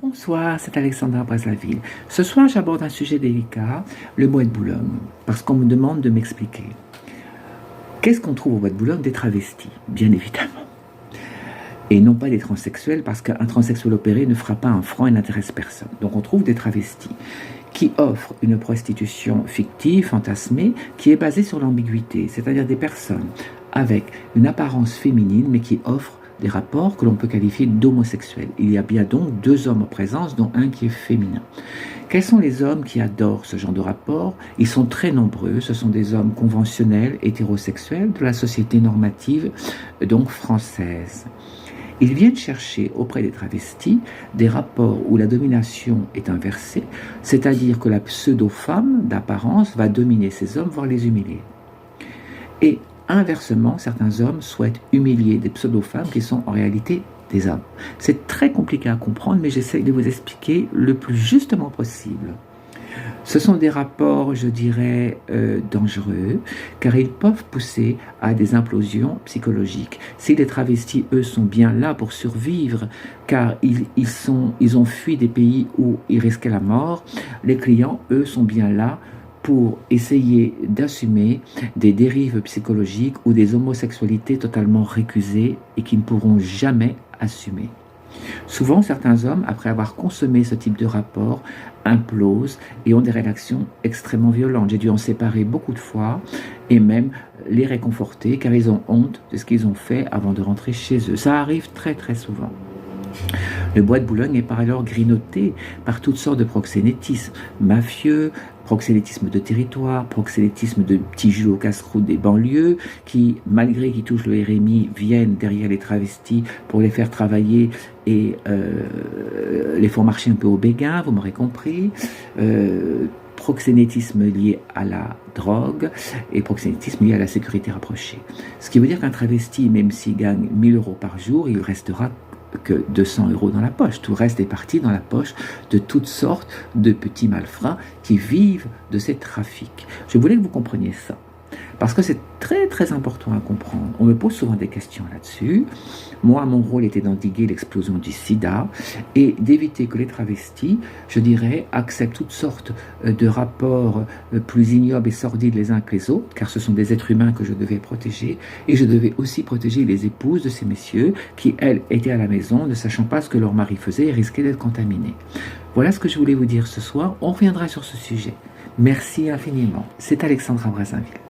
Bonsoir, c'est Alexandra Brazzaville. Ce soir, j'aborde un sujet délicat, le bois de Boulogne, parce qu'on me demande de m'expliquer. Qu'est-ce qu'on trouve au bois de Boulogne? Des travestis, bien évidemment. Et non pas des transsexuels, parce qu'un transsexuel opéré ne fera pas un franc et n'intéresse personne. Donc on trouve des travestis qui offrent une prostitution fictive, fantasmée, qui est basée sur l'ambiguïté, c'est-à-dire des personnes avec une apparence féminine, mais qui offrent des rapports que l'on peut qualifier d'homosexuels. Il y a bien donc deux hommes en présence, dont un qui est féminin. Quels sont les hommes qui adorent ce genre de rapport? Ils sont très nombreux, ce sont des hommes conventionnels, hétérosexuels, de la société normative, donc française. Ils viennent chercher auprès des travestis des rapports où la domination est inversée, c'est-à-dire que la pseudo-femme d'apparence va dominer ces hommes, voire les humilier. Et inversement, certains hommes souhaitent humilier des pseudo-femmes qui sont en réalité des hommes. C'est très compliqué à comprendre, mais j'essaie de vous expliquer le plus justement possible. Ce sont des rapports, je dirais, dangereux, car ils peuvent pousser à des implosions psychologiques. Si les travestis, eux, sont bien là pour survivre, car ils ont fui des pays où ils risquaient la mort, les clients, eux, sont bien là pour essayer d'assumer des dérives psychologiques ou des homosexualités totalement récusées et qui ne pourront jamais assumer. Souvent, certains hommes, après avoir consommé ce type de rapport, implosent et ont des réactions extrêmement violentes. J'ai dû en séparer beaucoup de fois et même les réconforter car ils ont honte de ce qu'ils ont fait avant de rentrer chez eux. Ça arrive très très souvent. Le bois de Boulogne est par alors grignoté par toutes sortes de proxénétismes mafieux, proxénétisme de territoire, proxénétisme de petits jus au casse-croûte des banlieues qui, malgré qu'ils touchent le RMI, viennent derrière les travestis pour les faire travailler et les font marcher un peu au béguin, vous m'aurez compris. Proxénétisme lié à la drogue et proxénétisme lié à la sécurité rapprochée. Ce qui veut dire qu'un travesti, même s'il gagne 1 000 € par jour, il restera que 200 € dans la poche. Tout le reste est parti dans la poche de toutes sortes de petits malfrats qui vivent de ces trafics. Je voulais que vous compreniez ça, parce que c'est très très important à comprendre. On me pose souvent des questions là-dessus. Moi, mon rôle était d'endiguer l'explosion du sida et d'éviter que les travestis, je dirais, acceptent toutes sortes de rapports plus ignobles et sordides les uns que les autres, car ce sont des êtres humains que je devais protéger, et je devais aussi protéger les épouses de ces messieurs qui, elles, étaient à la maison, ne sachant pas ce que leur mari faisait et risquaient d'être contaminés. Voilà ce que je voulais vous dire ce soir. On reviendra sur ce sujet. Merci infiniment. C'est Alexandra Brazzaville.